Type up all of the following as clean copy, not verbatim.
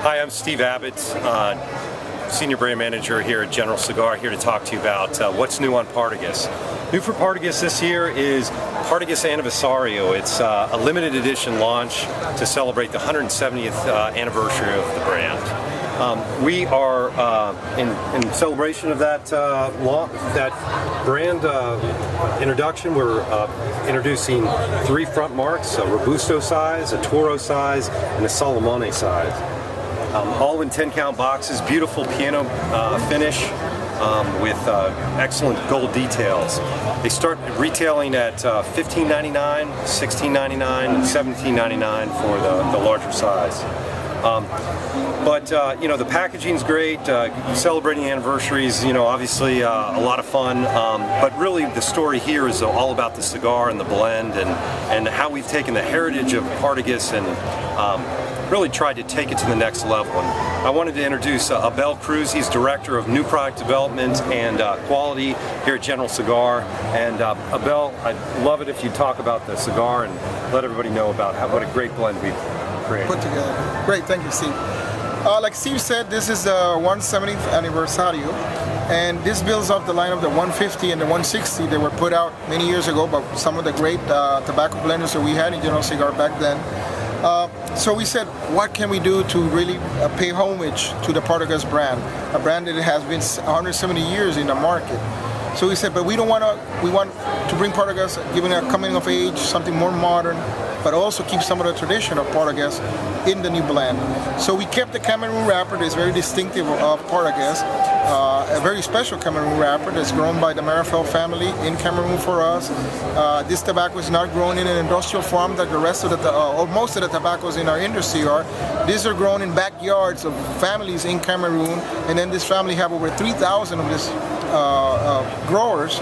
Hi, I'm Steve Abbot, Senior Brand Manager here at General Cigar, here to talk to you about what's new on Partagas. New for Partagas this year is Partagas Aniversario. It's a limited edition launch to celebrate the 170th anniversary of the brand. We are in celebration of that brand introduction. We're introducing 3 front marks: a Robusto size, a Toro size, and a Solomone size. All in 10-count boxes, beautiful piano finish with excellent gold details. They start retailing at $15.99, $16.99, and $17.99 for the larger size. You know, the packaging's great, celebrating anniversaries, you know, obviously a lot of fun, but really the story here is all about the cigar and the blend and how we've taken the heritage of Partagas and really tried to take it to the next level. And I wanted to introduce Abel Cruz. He's Director of New Product Development and Quality here at General Cigar. And Abel, I'd love it if you talk about the cigar and let everybody know about what a great blend we've created. Put together. Great, thank you, Steve. Like Steve said, this is the 170th Aniversario, and this builds off the line of the 150 and the 160 that were put out many years ago by some of the great tobacco blenders that we had in General Cigar back then. So we said, what can we do to really pay homage to the Partagas brand, a brand that has been 170 years in the market. So we said, but we want to bring Partagas, giving a coming of age, something more modern, but also keep some of the tradition of Partagas in the new blend. So we kept the Cameroon wrapper that is very distinctive of Partagas, a very special Cameroon wrapper that's grown by the Marifel family in Cameroon for us. This tobacco is not grown in an industrial farm like the rest of the, or most of the tobaccos in our industry are. These are grown in backyards of families in Cameroon, and then this family have over 3,000 of these growers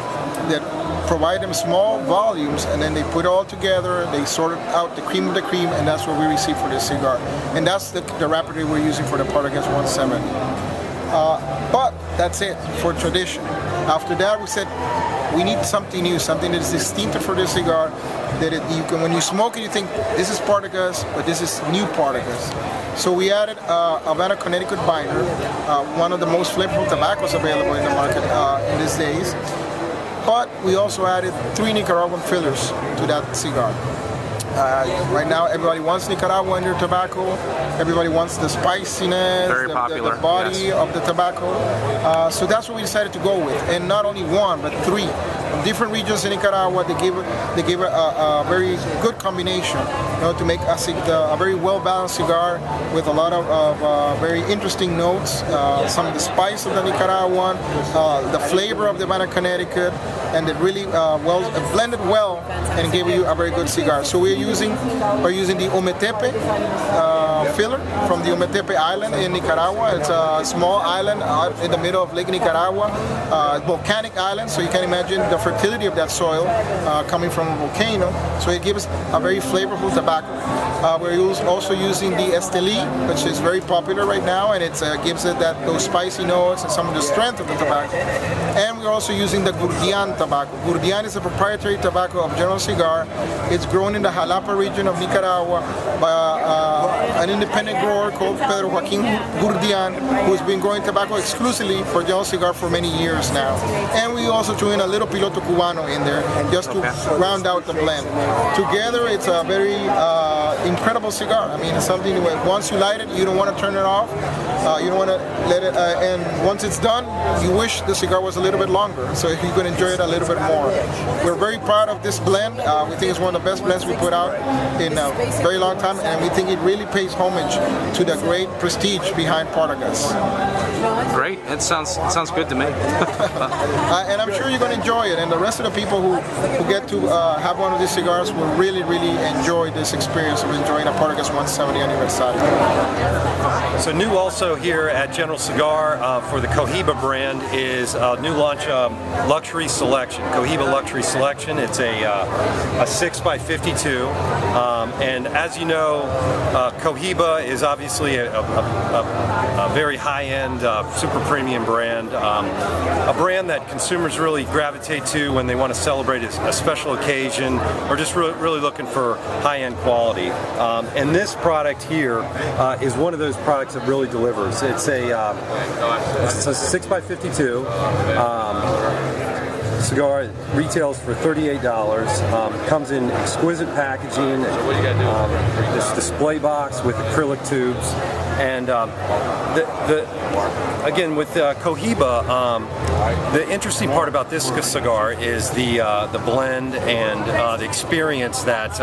that provide them small volumes, and then they put it all together, they sort out the cream of the cream, and that's what we receive for this cigar. And that's the wrapper that we're using for the Partagas 170. But that's it for tradition. After that, we said we need something new, something that is distinctive for this cigar, that you can, when you smoke it, you think this is Partagas, but this is new Partagas. So we added Havana Connecticut binder, one of the most flavorful tobaccos available in the market in these days. But we also added 3 Nicaraguan fillers to that cigar. Right now, everybody wants Nicaragua in their tobacco. Everybody wants the spiciness, the body of the tobacco. So that's what we decided to go with. And not only 1, but 3. From different regions in Nicaragua, they gave a very good combination, you know, to make a very well-balanced cigar with a lot of very interesting notes. Some of the spice of the Nicaraguan, the flavor of the Havana Connecticut, and it really blended well and gave you a very good cigar. So we're using the Ometepe filler from the Ometepe Island in Nicaragua. It's a small island out in the middle of Lake Nicaragua, volcanic island, so you can imagine the fertility of that soil coming from a volcano. So it gives a very flavorful tobacco. We're also using the Esteli, which is very popular right now, and it gives it those spicy notes and some of the strength of the tobacco. And we're also using the Gurdian tobacco. Gurdian is a proprietary tobacco of General Cigar. It's grown in the Jalapa region of Nicaragua by an independent grower called Pedro Joaquin Gurdian, who's been growing tobacco exclusively for General Cigar for many years now. And we also threw in a little Piloto Cubano in there just to round out the blend. Together, it's a very incredible cigar. I mean, it's something that once you light it, you don't want to turn it off. You don't want to let it, and once it's done, you wish the cigar was a little bit longer, so you can enjoy it a little bit more. We're very proud of this blend. We think it's one of the best blends we put out in a very long time, and we think it really pays homage to the great prestige behind Partagas. Great. It sounds good to me. And I'm sure you're going to enjoy it, and the rest of the people who get to have one of these cigars will really enjoy this experience of enjoying a Partagas 170 Aniversario. So new also here at General Cigar for the Cohiba brand is a new launch Luxury Selection, Cohiba Luxury Selection. It's a 6x52, and as you know, Cohiba is obviously a very high-end, super premium brand, a brand that consumers really gravitate to when they want to celebrate a special occasion or just really looking for high-end quality. And this product here is one of those products that really delivers. It's a 6x52 cigar. Retails for $38. Comes in exquisite packaging. This display box with acrylic tubes. And again, with Cohiba, the interesting part about this cigar is the blend and the experience that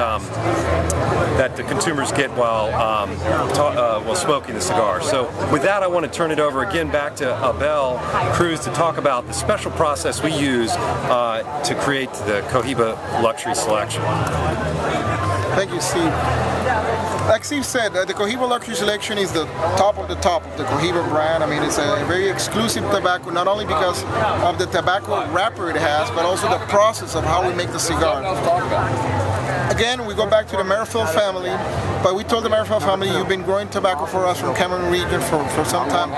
that the consumers get while smoking the cigar. So with that, I want to turn it over again back to Abel, Cruz, to talk about the special process we use to create the Cohiba Luxury Selection. Thank you, Steve. Like Steve said, the Cohiba Luxury Selection is the top of the Cohiba brand. I mean, it's a very exclusive tobacco, not only because of the tobacco wrapper it has, but also the process of how we make the cigar. Again, we go back to the Merrifield family, but we told the Merrifield family, you've been growing tobacco for us from Cameroon region for some time.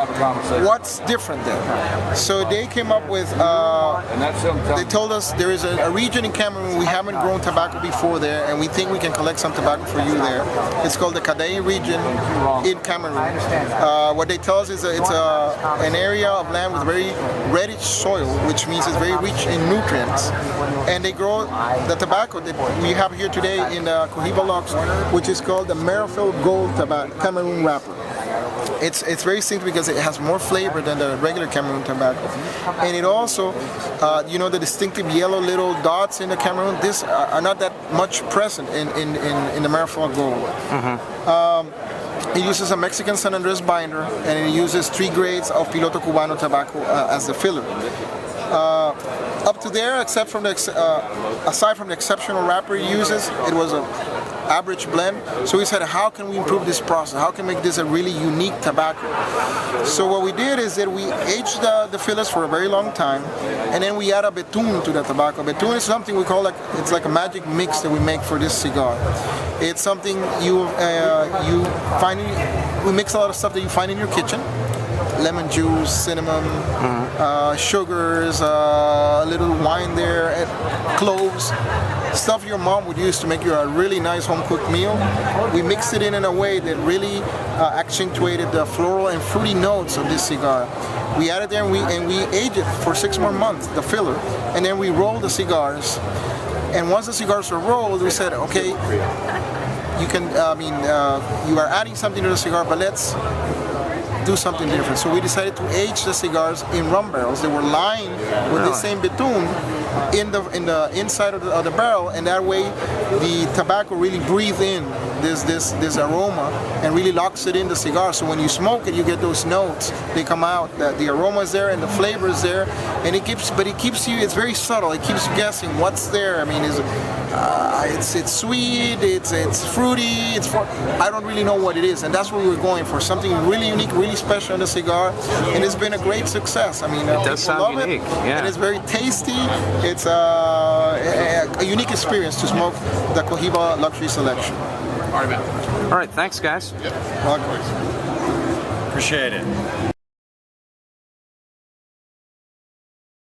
What's different then? So they came up with, they told us there is a region in Cameroon, we haven't grown tobacco before there, and we think we can collect some tobacco for you there. It's called the Kadai region in Cameroon. What they tell us is it's an area of land with very reddish soil, which means it's very rich in nutrients. And they grow the tobacco that we have here today in Cohiba Lux, which is called the Merrifield Gold Tobacco Cameroon wrapper. It's very simple because it has more flavor than the regular Cameroon tobacco, and it also, you know, the distinctive yellow little dots in the Cameroon. These are not that much present in the Merrifield Gold. It uses a Mexican San Andres binder, and it uses 3 grades of Piloto Cubano tobacco as the filler. Up to there, except from the aside from the exceptional wrapper it uses, it was a average blend. So we said, how can we improve this process? How can we make this a really unique tobacco? So what we did is that we aged the fillers for a very long time, and then we add a betun to the tobacco. Betun is something we call it's like a magic mix that we make for this cigar. It's something you find. We mix a lot of stuff that you find in your kitchen. Lemon juice, cinnamon, sugars, a little wine there, and cloves, stuff your mom would use to make you a really nice home-cooked meal. We mixed it in a way that really accentuated the floral and fruity notes of this cigar. We added there and we aged it for 6 more months, the filler, and then we rolled the cigars. And once the cigars were rolled, we said, okay, you can, you are adding something to the cigar, but let's do something different. So we decided to age the cigars in rum barrels. They were lined with the same betun in the inside of the barrel, and that way the tobacco really breathes in this aroma and really locks it in the cigar. So when you smoke it, you get those notes. They come out. The aroma is there and the flavor is there, and it keeps you. It's very subtle. It keeps you guessing what's there. I mean, it's sweet. It's fruity. I don't really know what it is, and that's what we were going for. Something really unique, really special in the cigar, and it's been a great success. I mean, it does sound unique. Yeah. And it's very tasty. It's a unique experience to smoke the Cohiba Luxury Selection. All right, thanks, guys. Welcome. Appreciate it.